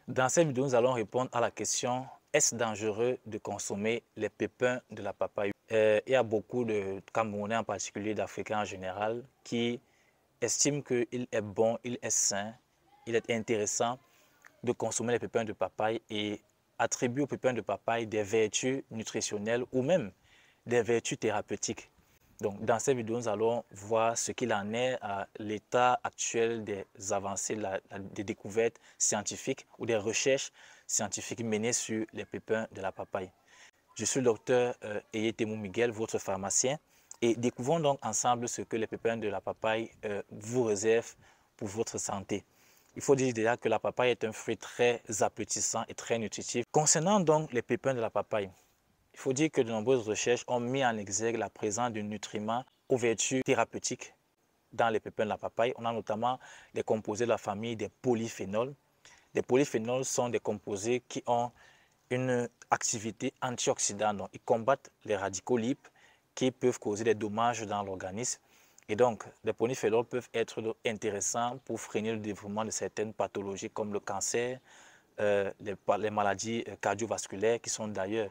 Dans cette vidéo, nous allons répondre à la question: est-ce dangereux de consommer les pépins de la papaye? Il y a beaucoup de Camerounais, en particulier d'Africains en général, qui estiment qu'il est bon, il est sain, il est intéressant de consommer les pépins de papaye et attribuent aux pépins de papaye des vertus nutritionnelles ou même des vertus thérapeutiques. Donc, dans cette vidéo, nous allons voir ce qu'il en est à l'état actuel des avancées, des découvertes scientifiques ou des recherches scientifiques menées sur les pépins de la papaye. Je suis le docteur Eyetemou Miguel, votre pharmacien, et découvrons donc ensemble ce que les pépins de la papaye vous réservent pour votre santé. Il faut dire déjà que la papaye est un fruit très appétissant et très nutritif. Concernant donc les pépins de la papaye, il faut dire que de nombreuses recherches ont mis en exergue la présence de nutriments aux vertus thérapeutiques dans les pépins de la papaye. On a notamment les composés de la famille des polyphénols. Les polyphénols sont des composés qui ont une activité antioxydante. Donc, ils combattent les radicaux libres qui peuvent causer des dommages dans l'organisme. Et donc, les polyphénols peuvent être intéressants pour freiner le développement de certaines pathologies comme le cancer, les maladies cardiovasculaires qui sont d'ailleurs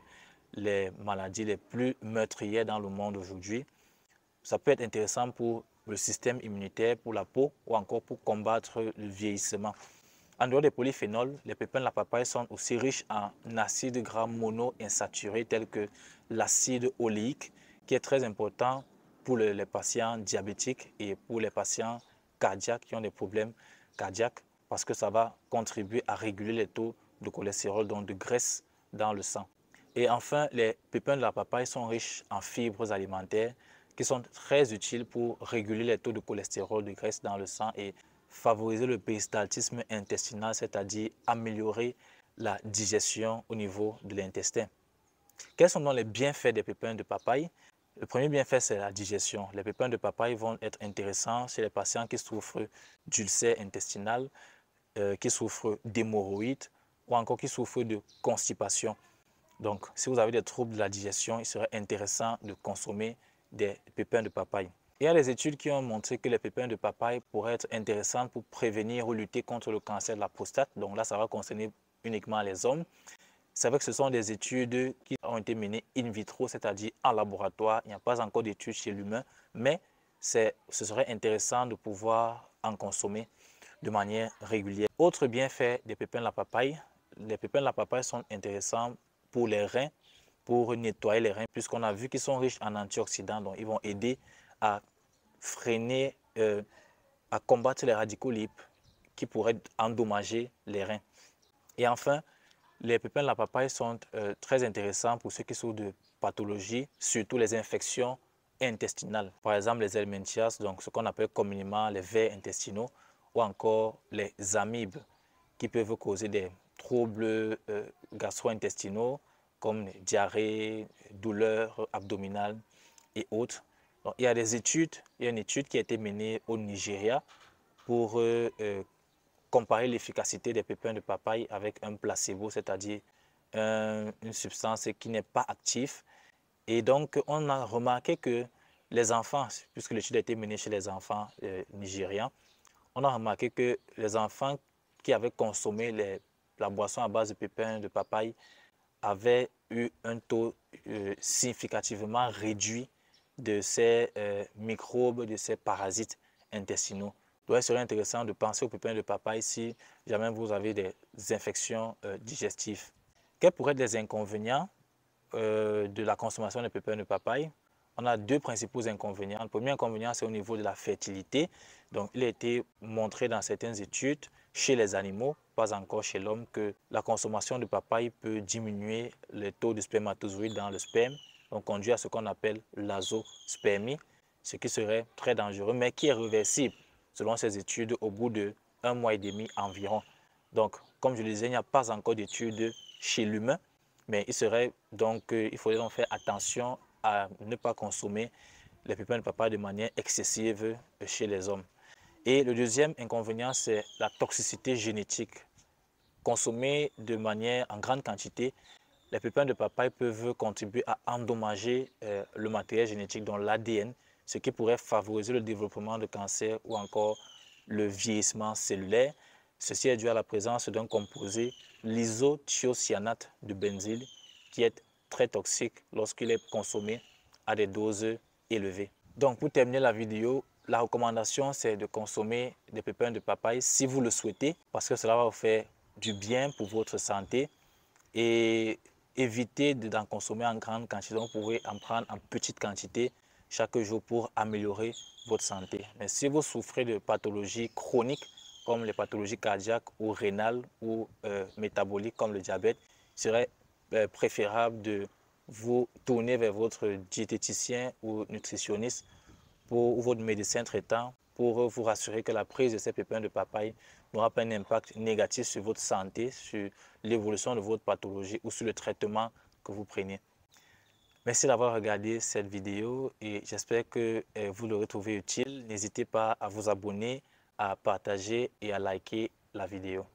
les maladies les plus meurtrières dans le monde aujourd'hui. Ça peut être intéressant pour le système immunitaire, pour la peau ou encore pour combattre le vieillissement. En dehors des polyphénols, les pépins de la papaye sont aussi riches en acides gras monoinsaturés tels que l'acide oléique qui est très important pour les patients diabétiques et pour les patients cardiaques qui ont des problèmes cardiaques parce que ça va contribuer à réguler les taux de cholestérol, donc de graisse dans le sang. Et enfin, les pépins de la papaye sont riches en fibres alimentaires qui sont très utiles pour réguler les taux de cholestérol, de graisse dans le sang et favoriser le péristaltisme intestinal, c'est-à-dire améliorer la digestion au niveau de l'intestin. Quels sont donc les bienfaits des pépins de papaye? Le premier bienfait, c'est la digestion. Les pépins de papaye vont être intéressants chez les patients qui souffrent d'ulcères intestinales, qui souffrent d'hémorroïdes ou encore qui souffrent de constipation. Donc, si vous avez des troubles de la digestion, il serait intéressant de consommer des pépins de papaye. Il y a des études qui ont montré que les pépins de papaye pourraient être intéressants pour prévenir ou lutter contre le cancer de la prostate. Donc là, ça va concerner uniquement les hommes. C'est vrai que ce sont des études qui ont été menées in vitro, c'est-à-dire en laboratoire. Il n'y a pas encore d'études chez l'humain, mais ce serait intéressant de pouvoir en consommer de manière régulière. Autre bienfait des pépins de la papaye, les pépins de la papaye sont intéressants pour les reins, pour nettoyer les reins, puisqu'on a vu qu'ils sont riches en antioxydants, donc ils vont aider à freiner, à combattre les radicaux libres qui pourraient endommager les reins. Et enfin, les pépins de la papaye sont très intéressants pour ceux qui souffrent de pathologies, surtout les infections intestinales. Par exemple, les helminthias, donc ce qu'on appelle communément les vers intestinaux, ou encore les amibes qui peuvent causer des troubles gastro-intestinaux comme diarrhée, douleurs abdominales et autres. Donc, il y a une étude qui a été menée au Nigeria pour comparer l'efficacité des pépins de papaye avec un placebo, c'est-à-dire une substance qui n'est pas active. Et donc, on a remarqué que les enfants, puisque l'étude a été menée chez les enfants nigérians, on a remarqué que les enfants qui avaient consommé la boisson à base de pépins de papaye avaient eu un taux significativement réduit de ces microbes, de ces parasites intestinaux. Donc, il serait intéressant de penser aux pépins de papaye si jamais vous avez des infections digestives. Quels pourraient être les inconvénients de la consommation des pépins de papaye? On a deux principaux inconvénients. Le premier inconvénient, c'est au niveau de la fertilité. Donc, il a été montré dans certaines études chez les animaux, pas encore chez l'homme, que la consommation de papaye peut diminuer le taux de spermatozoïdes dans le sperme, donc conduire à ce qu'on appelle l'azospermie, ce qui serait très dangereux, mais qui est réversible, selon ces études, au bout de 1 mois et demi environ. Donc, comme je le disais, il n'y a pas encore d'études chez l'humain, mais il faudrait donc faire attention à ne pas consommer les pépins de papaye de manière excessive chez les hommes. Et le deuxième inconvénient, c'est la toxicité génétique. Consommés de manière en grande quantité, les pépins de papaye peuvent contribuer à endommager le matériel génétique, dont l'ADN, ce qui pourrait favoriser le développement de cancer ou encore le vieillissement cellulaire. Ceci est dû à la présence d'un composé, l'isothiocyanate de benzyle, qui est très toxique lorsqu'il est consommé à des doses élevées. Donc pour terminer la vidéo, la recommandation c'est de consommer des pépins de papaye si vous le souhaitez, parce que cela va vous faire du bien pour votre santé, et évitez d'en consommer en grande quantité. Donc vous pouvez en prendre en petite quantité chaque jour pour améliorer votre santé. Mais si vous souffrez de pathologies chroniques comme les pathologies cardiaques ou rénales ou métaboliques comme le diabète, il serait préférable de vous tourner vers votre diététicien ou nutritionniste ou votre médecin traitant pour vous rassurer que la prise de ces pépins de papaye n'aura pas un impact négatif sur votre santé, sur l'évolution de votre pathologie ou sur le traitement que vous prenez. Merci d'avoir regardé cette vidéo et j'espère que vous l'aurez trouvé utile. N'hésitez pas à vous abonner, à partager et à liker la vidéo.